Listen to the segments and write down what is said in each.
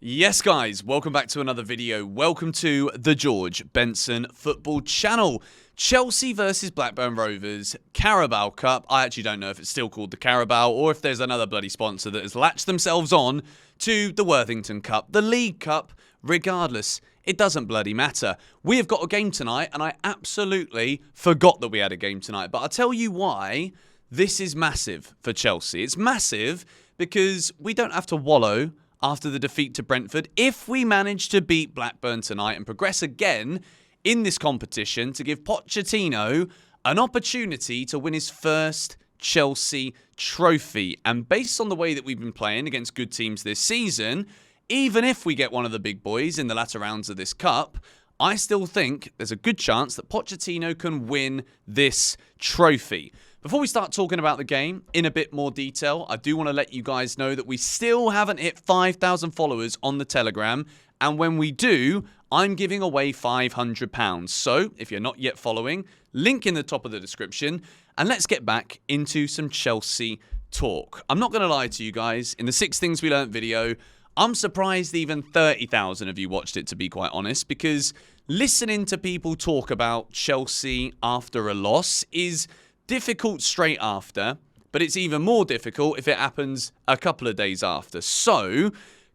Yes, guys, welcome back to another video. Welcome to the George Benson Football Channel. Chelsea versus Blackburn Rovers, Carabao Cup. I actually don't know if it's still called the Carabao or if there's another bloody sponsor that has latched themselves on to the Worthington Cup, the League Cup. Regardless, it doesn't bloody matter. We have got a game tonight, and I absolutely forgot that we had a game tonight. But I'll tell you why this is massive for Chelsea. It's massive because we don't have to wallow after the defeat to Brentford if we manage to beat Blackburn tonight and progress again in this competition to give Pochettino an opportunity to win his first Chelsea trophy. And based on the way that we've been playing against good teams this season, even if we get one of the big boys in the latter rounds of this cup, I still think there's a good chance that Pochettino can win this trophy. Before we start talking about the game in a bit more detail, I do want to let you guys know that we still haven't hit 5,000 followers on the Telegram. And when we do, I'm giving away £500. So if you're not yet following, link in the top of the description. And let's get back into some Chelsea talk. I'm not going to lie to you guys. In the 6 Things We Learned video, I'm surprised even 30,000 of you watched it, to be quite honest, because listening to people talk about Chelsea after a loss is difficult straight after, but it's even more difficult if it happens a couple of days after. So,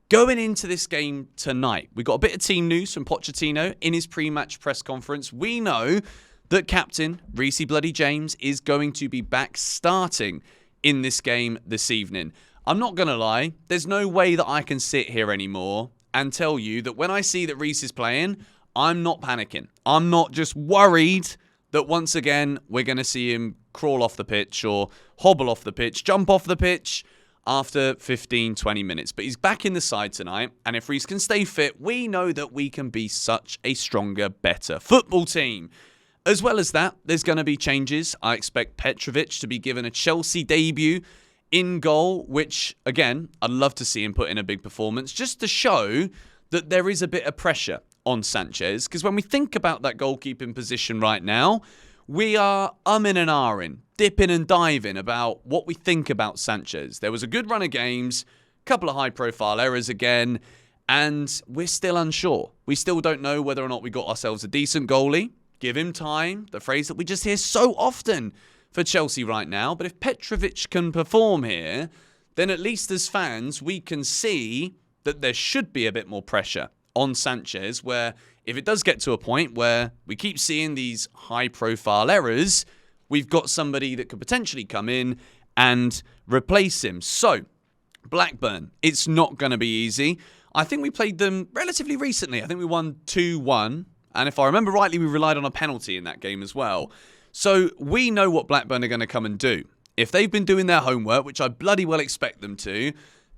going into this game tonight, we got a bit of team news from Pochettino in his pre-match press conference. We know that captain Reece bloody James is going to be back starting in this game this evening. I'm not going to lie, there's no way that I can sit here anymore and tell you that when I see that Reece is playing, I'm not panicking. I'm not just worried that once again we're going to see him crawl off the pitch or hobble off the pitch, jump off the pitch after 15, 20 minutes. But he's back in the side tonight, and if Reece can stay fit, we know that we can be such a stronger, better football team. As well as that, there's going to be changes. I expect Petrovic to be given a Chelsea debut in goal, which, again, I'd love to see him put in a big performance, just to show that there is a bit of pressure on Sanchez. Because when we think about that goalkeeping position right now, we are umming and ahhing, dipping and diving about what we think about Sanchez. There was a good run of games, a couple of high-profile errors again, and we're still unsure. We still don't know whether or not we got ourselves a decent goalie. Give him time, the phrase that we just hear so often for Chelsea right now. But if Petrovic can perform here, then at least as fans, we can see that there should be a bit more pressure on Sanchez, where if it does get to a point where we keep seeing these high-profile errors, we've got somebody that could potentially come in and replace him. So, Blackburn, it's not going to be easy. I think we played them relatively recently. I think we won 2-1. And if I remember rightly, we relied on a penalty in that game as well. So, we know what Blackburn are going to come and do. If they've been doing their homework, which I bloody well expect them to,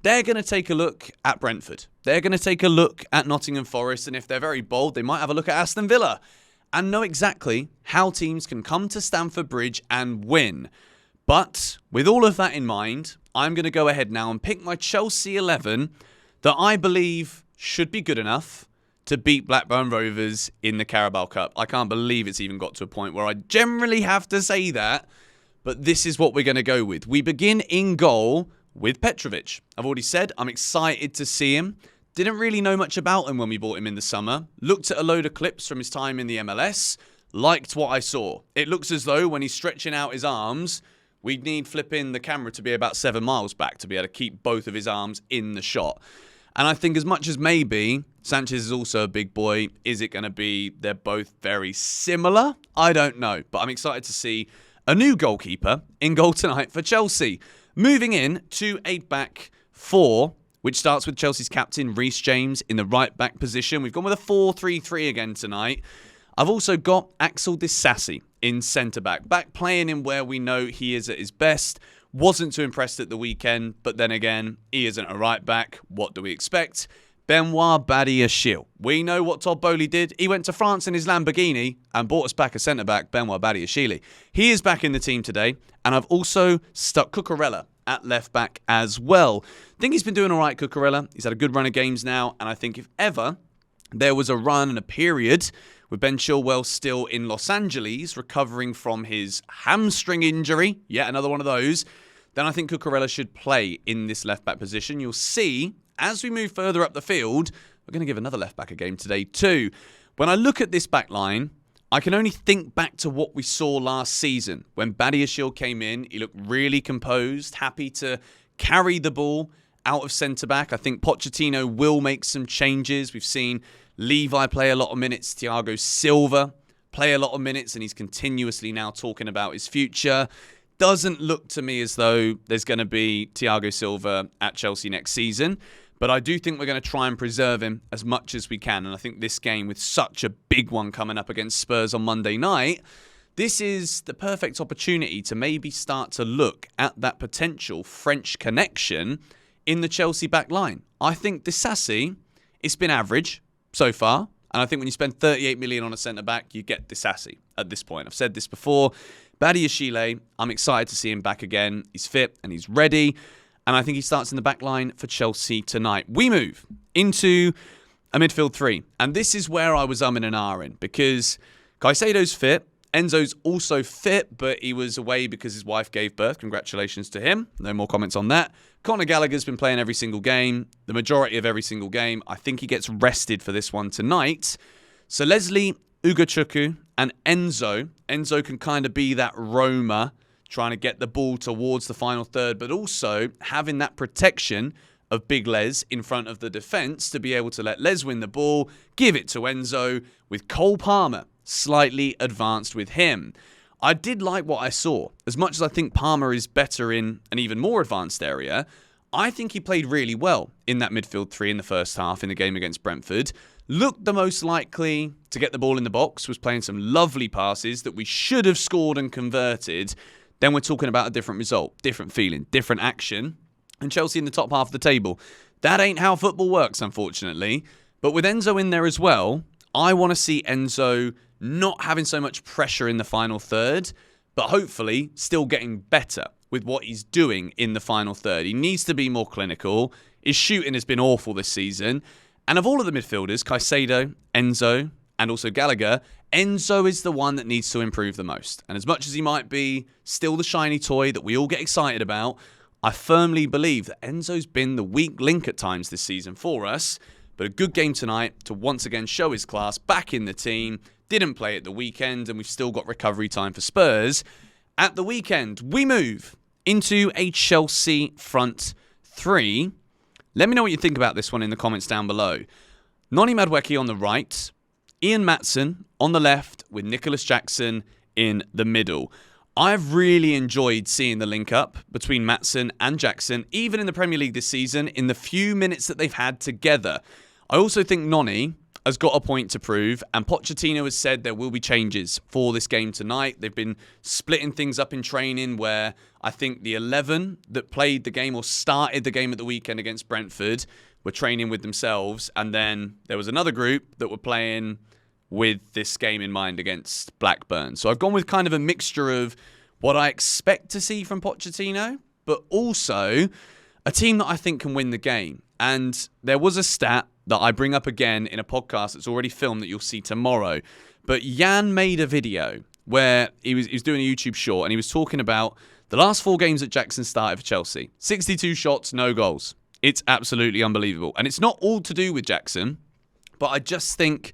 they're going to take a look at Brentford. They're going to take a look at Nottingham Forest. And if they're very bold, they might have a look at Aston Villa and know exactly how teams can come to Stamford Bridge and win. But with all of that in mind, I'm going to go ahead now and pick my Chelsea 11 that I believe should be good enough to beat Blackburn Rovers in the Carabao Cup. I can't believe it's even got to a point where I generally have to say that, but this is what we're going to go with. We begin in goal with Petrovic. I've already said I'm excited to see him. Didn't really know much about him when we bought him in the summer. Looked at a load of clips from his time in the MLS. Liked what I saw. It looks as though when he's stretching out his arms, we'd need flipping the camera to be about 7 miles back to be able to keep both of his arms in the shot. And I think as much as maybe Sanchez is also a big boy, is it going to be they're both very similar? I don't know. But I'm excited to see a new goalkeeper in goal tonight for Chelsea. Moving in to a back four, which starts with Chelsea's captain, Reece James, in the right-back position. We've gone with a 4-3-3 again tonight. I've also got Axel Disasi in centre-back. Back playing in where we know he is at his best. Wasn't too impressed at the weekend, but then again, he isn't a right-back. What do we expect? Benoit Badiashile. We know what Todd Boehly did. He went to France in his Lamborghini and bought us back a centre-back, Benoit Badiashile. He is back in the team today, and I've also stuck Cucurella at left-back as well. I think he's been doing all right, Cucurella. He's had a good run of games now, and I think if ever there was a run and a period with Ben Chilwell still in Los Angeles, recovering from his hamstring injury, yet another one of those, then I think Cucurella should play in this left-back position. You'll see as we move further up the field, we're going to give another left-back a game today too. When I look at this back line, I can only think back to what we saw last season. When Badiashile came in, he looked really composed, happy to carry the ball out of centre-back. I think Pochettino will make some changes. We've seen Levi play a lot of minutes, Thiago Silva play a lot of minutes, and he's continuously now talking about his future. Doesn't look to me as though there's going to be Thiago Silva at Chelsea next season, but I do think we're going to try and preserve him as much as we can. And I think this game, with such a big one coming up against Spurs on Monday night, this is the perfect opportunity to maybe start to look at that potential French connection in the Chelsea back line. I think Disasi, it's been average so far. And I think when you spend 38 million on a centre-back, you get Disasi at this point. I've said this before. Badiashile, I'm excited to see him back again. He's fit and he's ready. And I think he starts in the back line for Chelsea tonight. We move into a midfield three. And this is where I was umming and ahhing, because Caicedo's fit. Enzo's also fit, but he was away because his wife gave birth. Congratulations to him. No more comments on that. Conor Gallagher's been playing every single game, the majority of every single game. I think he gets rested for this one tonight. So Leslie, Ugochukwu, and Enzo. Enzo can kind of be that roamer, trying to get the ball towards the final third, but also having that protection of Big Les in front of the defence to be able to let Les win the ball, give it to Enzo, with Cole Palmer slightly advanced with him. I did like what I saw. As much as I think Palmer is better in an even more advanced area, I think he played really well in that midfield three in the first half in the game against Brentford. Looked the most likely to get the ball in the box, was playing some lovely passes that we should have scored and converted. Then we're talking about a different result, different feeling, different action, and Chelsea in the top half of the table. That ain't how football works, unfortunately. But with Enzo in there as well, I want to see Enzo not having so much pressure in the final third, but hopefully still getting better with what he's doing in the final third. He needs to be more clinical. His shooting has been awful this season. And of all of the midfielders, Caicedo, Enzo, and also Gallagher, Enzo is the one that needs to improve the most. And as much as he might be still the shiny toy that we all get excited about, I firmly believe that Enzo's been the weak link at times this season for us. But a good game tonight to once again show his class back in the team. Didn't play at the weekend, and we've still got recovery time for Spurs. At the weekend, we move into a Chelsea front three. Let me know what you think about this one in the comments down below. Noni Madueke on the right, Ian Maatsen on the left, with Nicholas Jackson in the middle. I've really enjoyed seeing the link up between Maatsen and Jackson, even in the Premier League this season, in the few minutes that they've had together. I also think Noni has got a point to prove, and Pochettino has said there will be changes for this game tonight. They've been splitting things up in training, where I think the 11 that played the game or started the game at the weekend against Brentford were training with themselves, and then there was another group that were playing with this game in mind against Blackburn. So I've gone with kind of a mixture of what I expect to see from Pochettino, but also a team that I think can win the game. And there was a stat that I bring up again in a podcast that's already filmed that you'll see tomorrow. But Jan made a video where he was doing a YouTube short, and he was talking about the last 4 games that Jackson started for Chelsea. 62 shots, no goals. It's absolutely unbelievable. And it's not all to do with Jackson, but I just think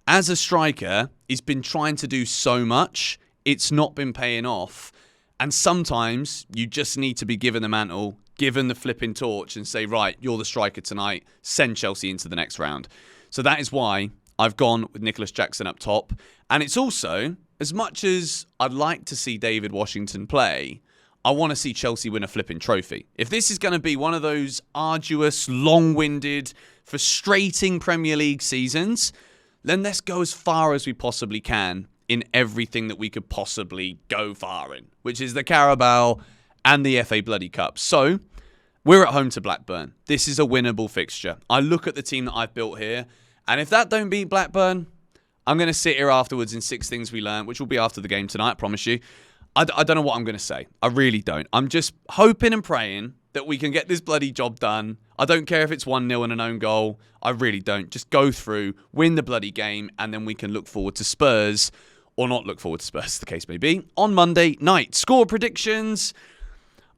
as a striker, he's been trying to do so much. It's not been paying off. And sometimes you just need to be given the mantle, given the flipping torch, and say, right, you're the striker tonight. Send Chelsea into the next round. So that is why I've gone with Nicholas Jackson up top. And it's also, as much as I'd like to see David Washington play, I want to see Chelsea win a flipping trophy. If this is going to be one of those arduous, long-winded, frustrating Premier League seasons, then let's go as far as we possibly can in everything that we could possibly go far in, which is the Carabao and the FA Bloody Cup. So, we're at home to Blackburn. This is a winnable fixture. I look at the team that I've built here, and if that don't beat Blackburn, I'm going to sit here afterwards in 6 things we learned, which will be after the game tonight, I promise you. I don't know what I'm going to say. I really don't. I'm just hoping and praying that we can get this bloody job done. I don't care if it's 1-0 and an own goal. I really don't. Just go through, win the bloody game, and then we can look forward to Spurs, or not look forward to Spurs, as the case may be, on Monday night. Score predictions.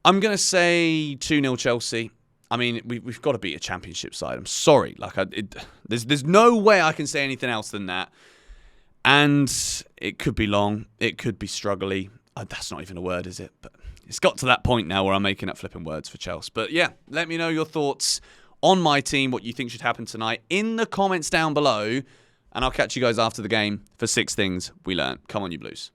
I'm going to say 2-0 Chelsea. I mean, we've got to beat a championship side. I'm sorry. Like, there's no way I can say anything else than that. And it could be long. It could be struggly. That's not even a word, is it? But it's got to that point now where I'm making up flipping words for Chelsea. But yeah, let me know your thoughts on my team, what you think should happen tonight in the comments down below. And I'll catch you guys after the game for 6 things we learned. Come on, you Blues.